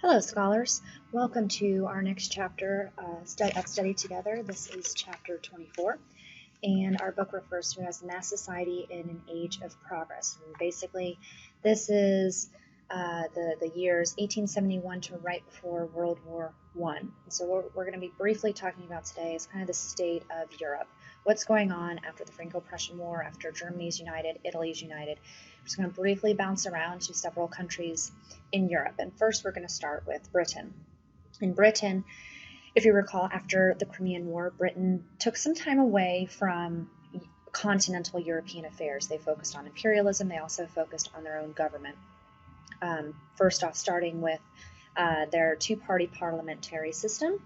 Hello, scholars. Welcome to our next chapter of Study Together. This is chapter 24, and our book refers to it as Mass Society in an Age of Progress. And basically, this is the years 1871 to right before World War I. So what we're going to be briefly talking about today is kind of the state of Europe. What's going on after the Franco-Prussian War, after Germany's united, Italy's united. We're just going to briefly bounce around to several countries in Europe. And first, we're going to start with Britain. In Britain, if you recall, after the Crimean War, Britain took some time away from continental European affairs. They focused on imperialism. They also focused on their own government. First off, starting with their two-party parliamentary system.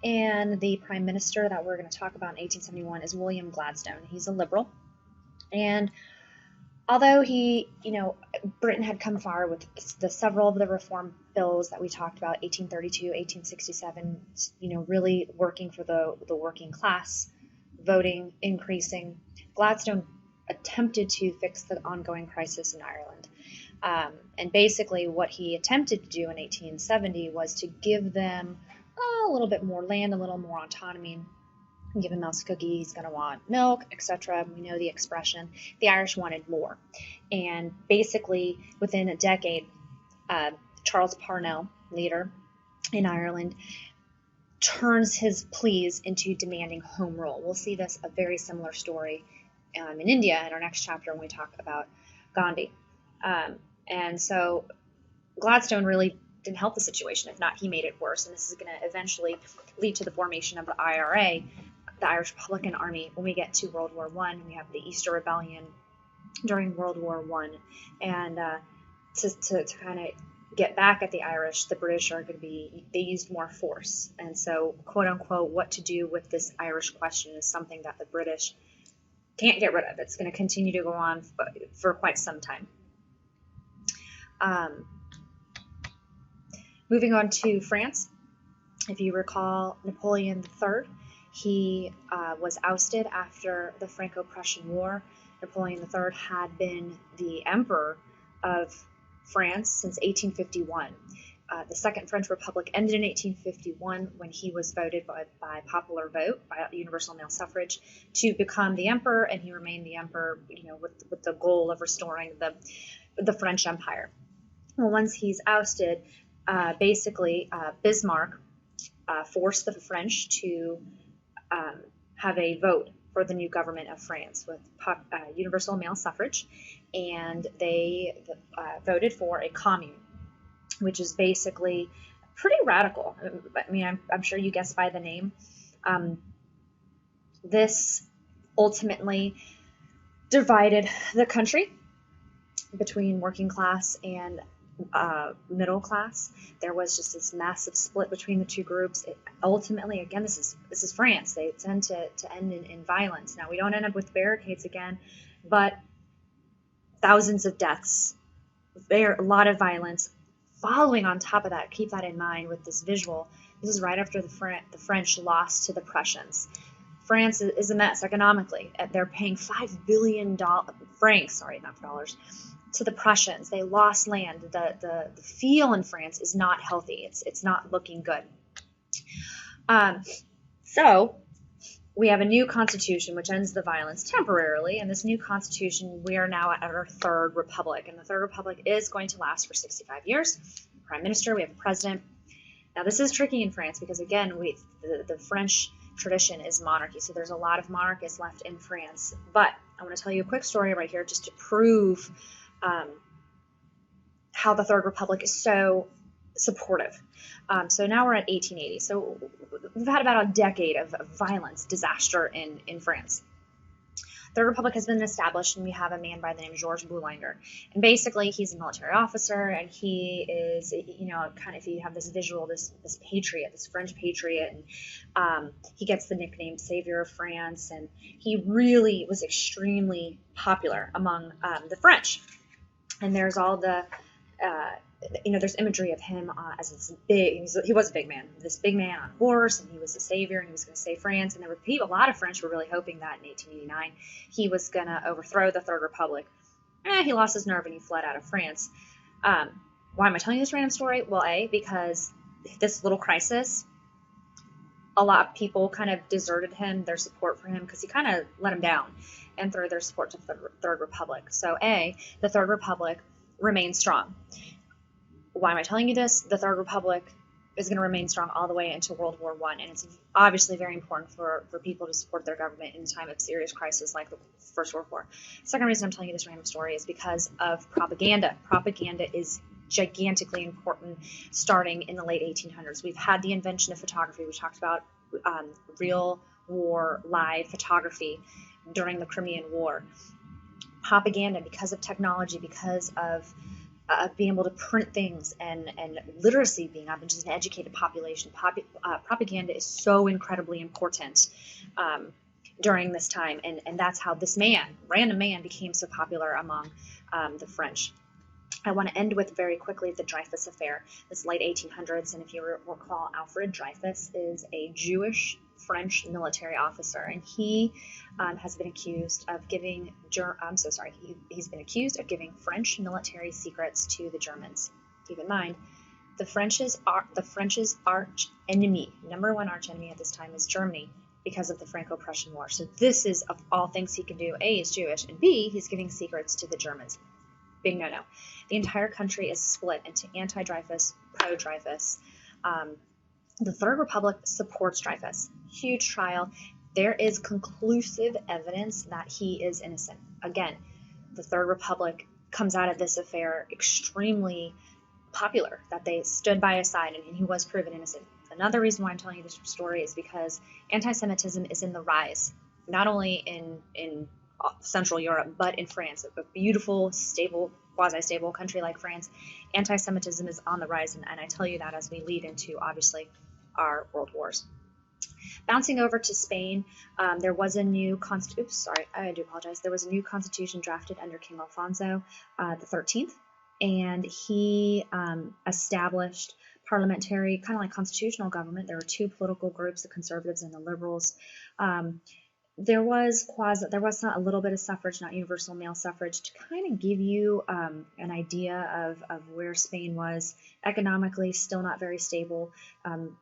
And the prime minister that we're going to talk about in 1871 is William Gladstone. He's a liberal. And although Britain had come far with several of the reform bills that we talked about, 1832, 1867, really working for the working class, voting increasing, Gladstone attempted to fix the ongoing crisis in Ireland. And basically what he attempted to do in 1870 was to give them a little bit more land, a little more autonomy. Give him mouse cookie, he's going to want milk, etc. We know the expression. The Irish wanted more. And basically, within a decade, Charles Parnell, leader in Ireland, turns his pleas into demanding home rule. We'll see this, a very similar story in India in our next chapter when we talk about Gandhi. And so Gladstone really didn't help the situation. If not, he made it worse. And this is going to eventually lead to the formation of the IRA, the Irish Republican Army. When we get to World War I, we have the Easter Rebellion during World War I. And to kind of get back at the Irish, the British are going to they used more force. And so, quote unquote, what to do with this Irish question is something that the British can't get rid of. It's going to continue to go on for quite some time. Moving on to France, if you recall Napoleon III, he was ousted after the Franco-Prussian War. Napoleon III had been the emperor of France since 1851. The Second French Republic ended in 1851 when he was voted by popular vote, by universal male suffrage, to become the emperor, and he remained the emperor, with the goal of restoring the French Empire. Well, once he's ousted, Bismarck forced the French to have a vote for the new government of France with universal male suffrage, and they voted for a commune, which is basically pretty radical. I mean, I'm sure you guessed by the name. This ultimately divided the country between working class and middle class. There was just this massive split between the two groups. Ultimately, again, this is France. They tend to end in violence. Now, we don't end up with barricades again, but thousands of deaths, a lot of violence. Following on top of that, keep that in mind with this visual. This is right after the French lost to the Prussians. France is a mess economically. They're paying $5 billion francs, sorry, not dollars, to the Prussians. They lost land. The feel in France is not healthy. It's not looking good. So we have a new constitution which ends the violence temporarily. And this new constitution, we are now at our Third Republic. And the Third Republic is going to last for 65 years. Prime Minister, we have a president. Now this is tricky in France because, again, the French tradition is monarchy. So there's a lot of monarchists left in France. But I want to tell you a quick story right here just to prove how the Third Republic is so supportive. So now we're at 1880. So we've had about a decade of violence, disaster in France. The Republic has been established, and we have a man by the name of Georges Boulanger. And basically, he's a military officer, and he is, kind of, if you have this visual, this patriot, this French patriot, and he gets the nickname Savior of France, and he really was extremely popular among the French. And there's all there's imagery of him as this he was a big man, this big man on a horse, and he was a savior, and he was going to save France. And there were a lot of French were really hoping that in 1889 he was going to overthrow the Third Republic. He lost his nerve and he fled out of France. Why am I telling you this random story? Well, A, because this little crisis, a lot of people kind of deserted him, their support for him, because he kind of let them down and threw their support to the Third Republic. So, A, the Third Republic remains strong. Why am I telling you this? The Third Republic is going to remain strong all the way into World War I, and it's obviously very important for people to support their government in a time of serious crisis like the First World War. Second reason I'm telling you this random story is because of propaganda. Propaganda is gigantically important starting in the late 1800s. We've had the invention of photography. We talked about real war live photography during the Crimean War. Propaganda, because of technology, because of being able to print things and literacy being up and just an educated population. Propaganda is so incredibly important during this time, and that's how this random man, became so popular among the French. I want to end with very quickly the Dreyfus Affair, this late 1800s, and if you recall, Alfred Dreyfus is a Jewish French military officer, and he has been accused of giving. He's been accused of giving French military secrets to the Germans. Keep in mind, the French's arch enemy, number one arch enemy at this time, is Germany because of the Franco-Prussian War. So this is, of all things he can do, A, he's Jewish, and B, he's giving secrets to the Germans. Big no-no. The entire country is split into anti-Dreyfus, pro-Dreyfus. The Third Republic supports Dreyfus. Huge trial. There is conclusive evidence that he is innocent. Again, the Third Republic comes out of this affair extremely popular, that they stood by his side and he was proven innocent. Another reason why I'm telling you this story is because anti-Semitism is in the rise, not only in Central Europe, but in France, a beautiful, stable, quasi-stable country like France. Anti-Semitism is on the rise, and I tell you that as we lead into, obviously, our world wars. Bouncing over to Spain, there was a new There was a new constitution drafted under King Alfonso the 13th, and he established parliamentary, kind of like constitutional government. There were two political groups, the conservatives and the liberals. There was not a little bit of suffrage, not universal male suffrage, to kind of give you an idea of where Spain was economically. Still not very stable.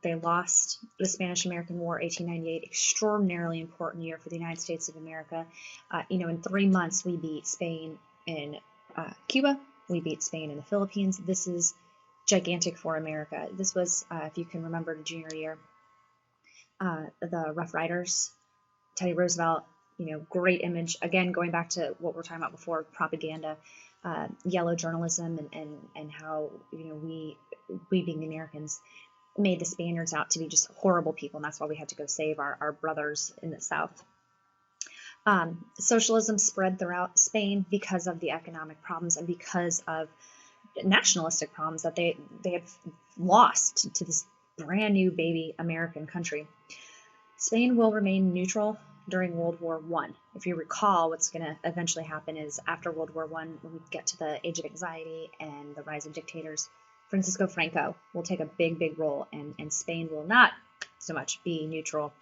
They lost the Spanish-American War, 1898, extraordinarily important year for the United States of America. In 3 months we beat Spain in Cuba. We beat Spain in the Philippines. This is gigantic for America. This was, if you can remember, the junior year, the Rough Riders. Teddy Roosevelt, great image. Again, going back to what we were talking about before, propaganda, yellow journalism, and how, we being the Americans made the Spaniards out to be just horrible people, and that's why we had to go save our brothers in the South. Socialism spread throughout Spain because of the economic problems and because of nationalistic problems that they had lost to this brand new baby American country. Spain will remain neutral during World War I. If you recall, what's going to eventually happen is after World War I, when we get to the Age of Anxiety and the rise of dictators, Francisco Franco will take a big, big role, and Spain will not so much be neutral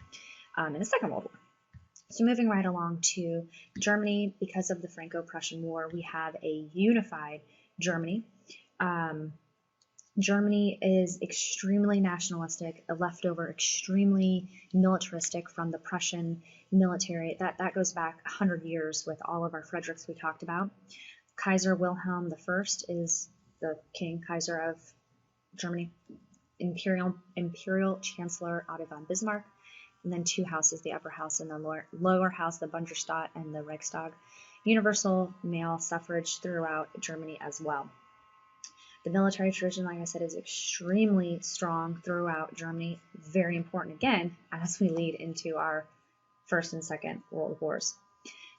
in the Second World War. So moving right along to Germany, because of the Franco-Prussian War, we have a unified Germany. Germany is extremely nationalistic, a leftover, extremely militaristic from the Prussian military. That goes back 100 years with all of our Fredericks we talked about. Kaiser Wilhelm I is the Kaiser of Germany. Imperial Chancellor Otto von Bismarck, and then two houses, the upper house and the lower house, the Bundesrat and the Reichstag. Universal male suffrage throughout Germany as well. The military tradition, like I said, is extremely strong throughout Germany. Very important, again, as we lead into our First and Second World Wars.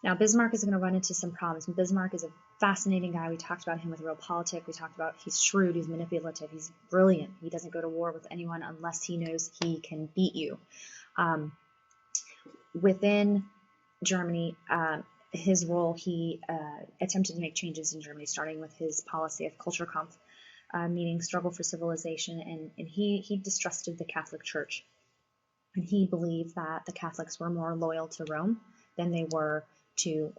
Now, Bismarck is going to run into some problems. Bismarck is a fascinating guy. We talked about him with Realpolitik. We talked about he's shrewd, he's manipulative, he's brilliant. He doesn't go to war with anyone unless he knows he can beat you. Within Germany, his role, he attempted to make changes in Germany, starting with his policy of Kulturkampf, meaning struggle for civilization, and he distrusted the Catholic Church. And he believed that the Catholics were more loyal to Rome than they were to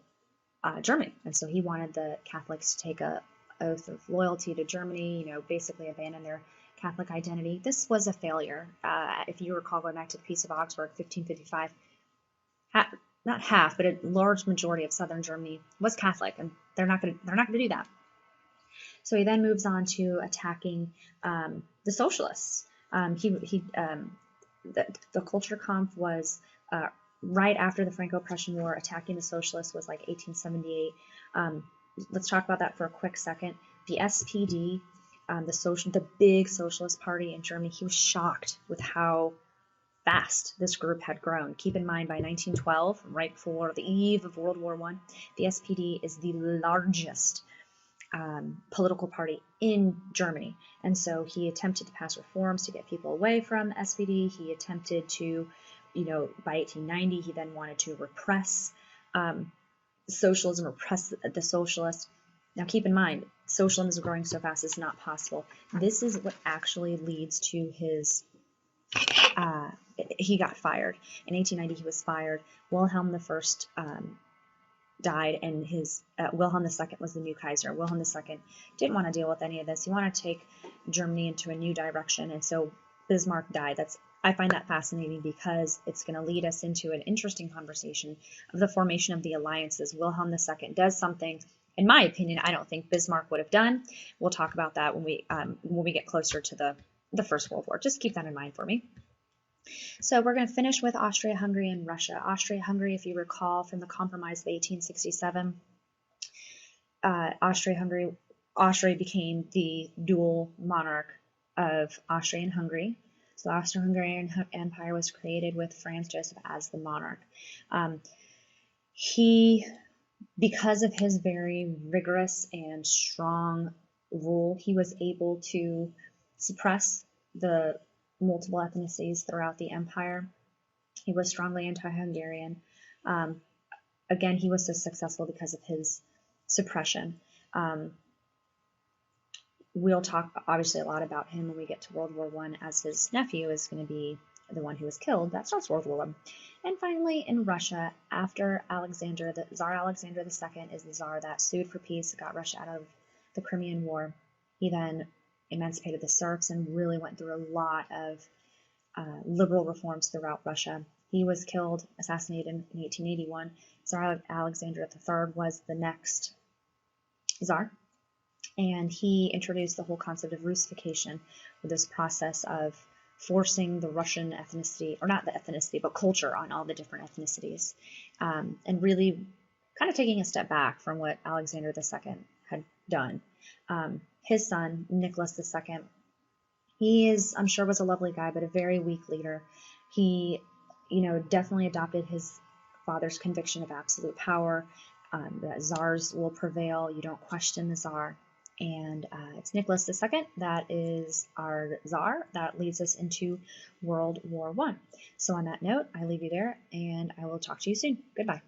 Germany. And so he wanted the Catholics to take a oath of loyalty to Germany, basically abandoned their Catholic identity. This was a failure. If you recall, going back to the Peace of Augsburg, 1555, not half, but a large majority of southern Germany was Catholic, and they're not going to do that. So he then moves on to attacking the socialists. The Kulturkampf was right after the Franco-Prussian War. Attacking the socialists was like 1878. Let's talk about that for a quick second. The SPD, the big socialist party in Germany, he was shocked with how fast this group had grown. Keep in mind, by 1912, right before the eve of World War I, the SPD is the largest political party in Germany. And so he attempted to pass reforms to get people away from SPD. He attempted to, by 1890, he then wanted to repress socialism, repress the socialists. Now keep in mind, socialism is growing so fast it's not possible. This is what actually leads to his he got fired. In 1890, he was fired. Wilhelm I died, and his Wilhelm II was the new Kaiser. Wilhelm II didn't want to deal with any of this. He wanted to take Germany into a new direction, and so Bismarck died. I find that fascinating because it's going to lead us into an interesting conversation of the formation of the alliances. Wilhelm II does something, in my opinion, I don't think Bismarck would have done. We'll talk about that when we get closer to the First World War. Just keep that in mind for me. So we're going to finish with Austria-Hungary and Russia. Austria-Hungary, if you recall from the Compromise of 1867, Austria became the dual monarch of Austria and Hungary. So the Austro-Hungarian Empire was created with Franz Joseph as the monarch. Because of his very rigorous and strong rule, he was able to suppress the multiple ethnicities throughout the empire. He was strongly anti-Hungarian. Again, he was so successful because of his suppression. We'll talk obviously a lot about him when we get to World War I, as his nephew is going to be the one who was killed. That starts World War I. And finally, in Russia, after Alexander, the Tsar Alexander II is the Tsar that sued for peace, got Russia out of the Crimean War. He then emancipated the serfs and really went through a lot of liberal reforms throughout Russia. He was killed, assassinated in 1881. Tsar Alexander III was the next Tsar, and he introduced the whole concept of Russification, with this process of forcing the Russian ethnicity, or not the ethnicity, but culture on all the different ethnicities, and really kind of taking a step back from what Alexander II had done. His son, Nicholas II, he I'm sure was a lovely guy, but a very weak leader. He, definitely adopted his father's conviction of absolute power, that czars will prevail. You don't question the czar. And it's Nicholas II that is our czar that leads us into World War I. So on that note, I leave you there, and I will talk to you soon. Goodbye.